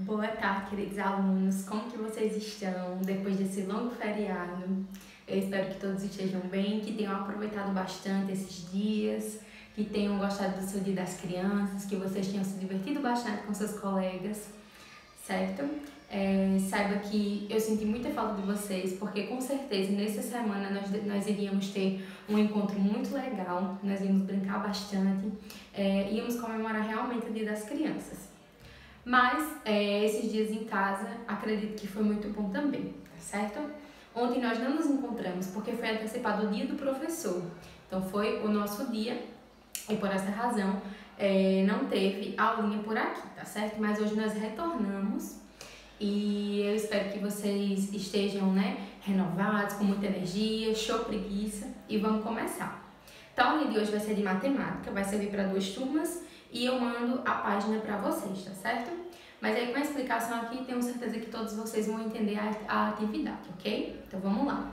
Boa tarde, queridos alunos. Como que vocês estão depois desse longo feriado? Eu espero que todos estejam bem, que tenham aproveitado bastante esses dias, que tenham gostado do seu Dia das Crianças, que vocês tenham se divertido bastante com seus colegas, certo? Saiba que eu senti muita falta de vocês, porque com certeza nessa semana nós iríamos ter um encontro muito legal, nós íamos brincar bastante, íamos comemorar realmente o Dia das Crianças. Mas esses dias em casa, acredito que foi muito bom também, tá certo? Ontem nós não nos encontramos porque foi antecipado o dia do professor. Então foi o nosso dia e por essa razão não teve aulinha por aqui, tá certo? Mas hoje nós retornamos e eu espero que vocês estejam, renovados, com muita energia, show preguiça e vamos começar. Então a aula de hoje vai ser de matemática, vai servir para 2 turmas e eu mando a página para vocês, tá certo? Mas aí com a explicação aqui, tenho certeza que todos vocês vão entender a atividade, ok? Então vamos lá.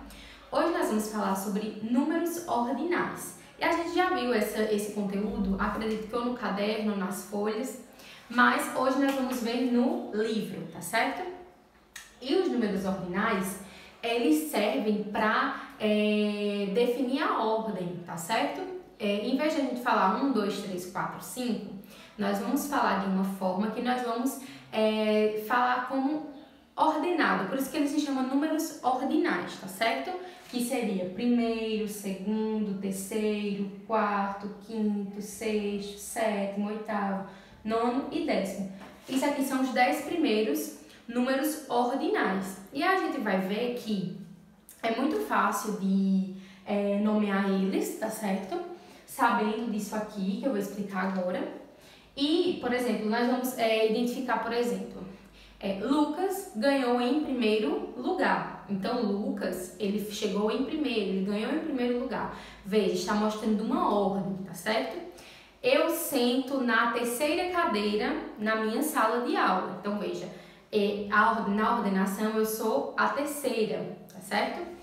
Hoje nós vamos falar sobre números ordinais. E a gente já viu esse conteúdo, acredito que ou no caderno ou nas folhas, mas hoje nós vamos ver no livro, tá certo? E os números ordinais, eles servem para definir a ordem, tá certo? Em vez de a gente falar 1, 2, 3, 4, 5, nós vamos falar de uma forma que nós vamos falar como ordenado. Por isso que eles se chamam números ordinais, tá certo? Que seria primeiro, segundo, terceiro, quarto, quinto, sexto, sétimo, oitavo, nono e décimo. Isso aqui são os 10 primeiros números ordinais. E a gente vai ver que é muito fácil de nomear eles, tá certo? Sabendo disso aqui, que eu vou explicar agora. E, por exemplo, nós vamos identificar, por exemplo, Lucas ganhou em primeiro lugar. Então, Lucas, ele chegou em primeiro, ele ganhou em primeiro lugar. Veja, está mostrando uma ordem, tá certo? Eu sento na terceira cadeira na minha sala de aula. Então, veja, na ordenação eu sou a terceira, tá certo?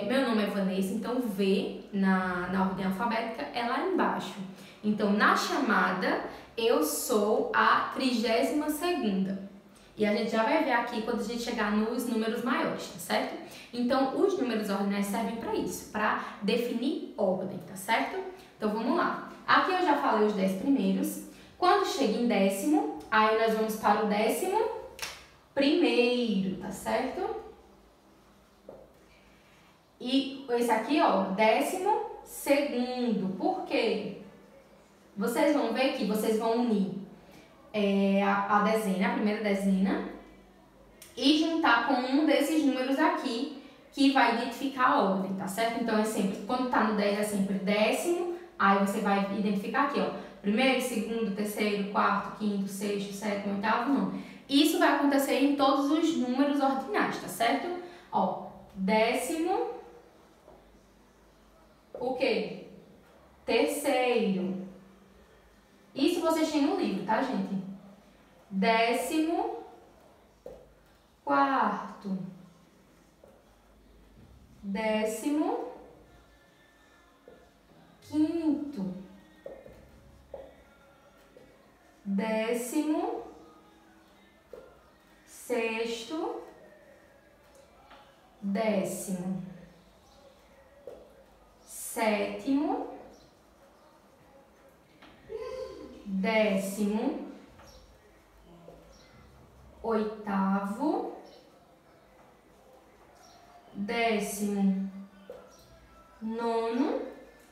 Meu nome é Vanessa, então V na ordem alfabética é lá embaixo. Então, na chamada, eu sou a 32ª. E a gente já vai ver aqui quando a gente chegar nos números maiores, tá certo? Então, os números ordinais servem para isso, para definir ordem, tá certo? Então, vamos lá. Aqui eu já falei os 10 primeiros. Quando chega em décimo, aí nós vamos para o 11º, tá certo? E esse aqui, ó, 12º. Por quê? Vocês vão ver que vocês vão unir a dezena, a primeira dezena, e juntar com um desses números aqui, que vai identificar a ordem, tá certo? Então, é sempre, quando tá no 10, é sempre décimo, aí você vai identificar aqui, ó, primeiro, segundo, terceiro, quarto, quinto, sexto, sétimo, oitavo, nono. Isso vai acontecer em todos os números ordinais, tá certo? Ó, décimo, o quê? Terceiro. Isso vocês têm no livro, tá, gente? 14º. 15º. 16º. 17º. 18º, 19º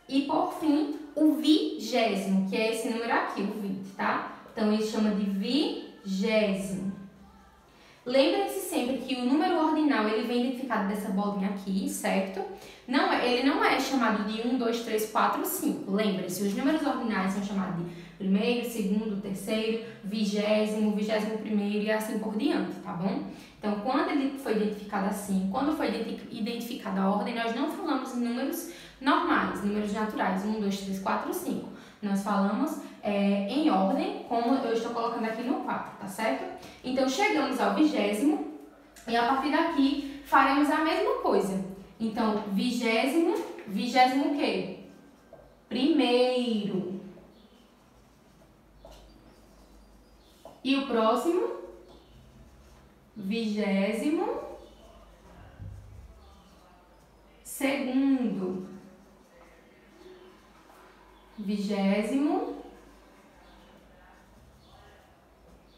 e por fim o 20º, que é esse número aqui, o 20, tá? Então ele chama de 20º. Lembrem-se sempre que o número ordinal ele vem identificado dessa bolinha aqui, certo? Ele não é chamado de 1, 2, 3, 4, 5. Lembrem-se, os números ordinais são chamados de primeiro, segundo, terceiro, 20º, 21º e assim por diante, tá bom? Então, quando ele foi identificado assim, quando foi identificada a ordem, nós não falamos em números normais, números naturais, 1, 2, 3, 4, 5. Nós falamos em ordem, como eu estou colocando aqui no 4, tá certo? Então, chegamos ao 20º e a partir daqui faremos a mesma coisa. Então, 20º o quê? Primeiro. E o próximo? vigésimo segundo, vigésimo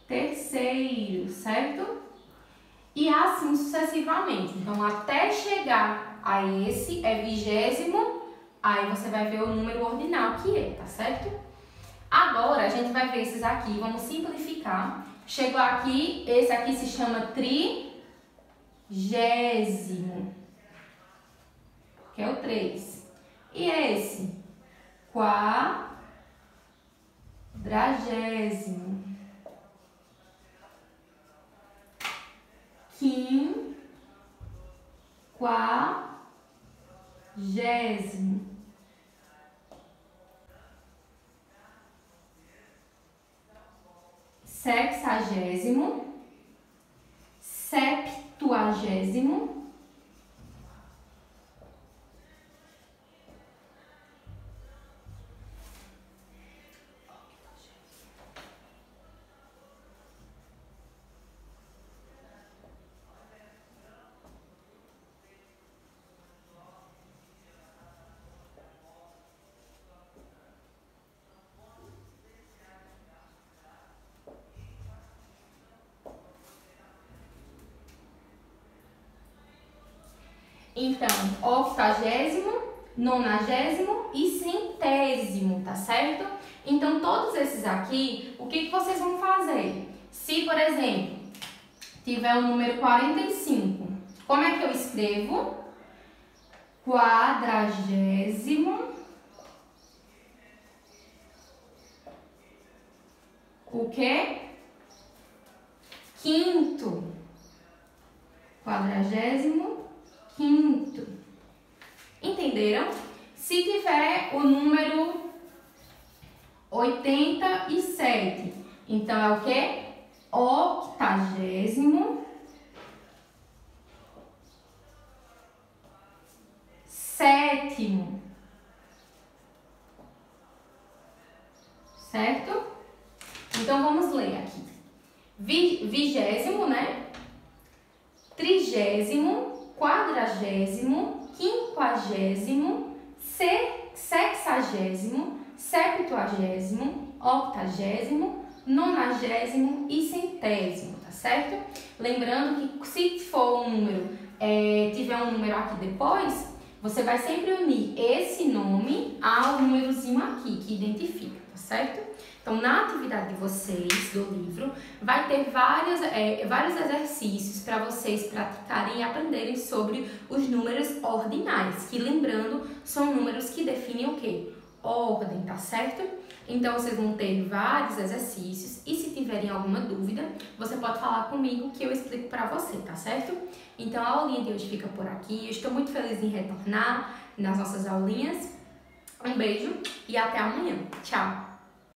terceiro, certo? E assim sucessivamente. Então, até chegar a esse é vigésimo, aí você vai ver o número ordinal que é, tá certo? Agora, a gente vai ver esses aqui, vamos simplificar. Chegou aqui, esse aqui se chama trigésimo, que é o 3. E esse? Quadragésimo. Quinquagésimo. Sexagésimo. Septuagésimo. Então, octagésimo, nonagésimo e centésimo, tá certo? Então, todos esses aqui, o que vocês vão fazer? Se, por exemplo, tiver o número 45, como é que eu escrevo? Quadragésimo, o quê? Quinto. Quadragésimo quinto. Entenderam? Se tiver o número 87, então é o quê? Octagésimo sétimo. Certo? Então vamos ler aqui. Vigésimo, né? Trigésimo, quadragésimo, quinquagésimo, sexagésimo, septuagésimo, octagésimo, nonagésimo e centésimo, tá certo? Lembrando que se for um número, tiver um número aqui depois, você vai sempre unir esse nome ao númerozinho aqui, que identifica, tá certo? Então, na atividade de vocês, do livro, vai ter vários exercícios para vocês praticarem e aprenderem sobre os números ordinais, que, lembrando, são números que definem o quê? Ordem, tá certo? Então, vocês vão ter vários exercícios e se tiverem alguma dúvida, você pode falar comigo que eu explico para você, tá certo? Então, a aulinha de hoje fica por aqui. Eu estou muito feliz em retornar nas nossas aulinhas. Um beijo e até amanhã. Tchau!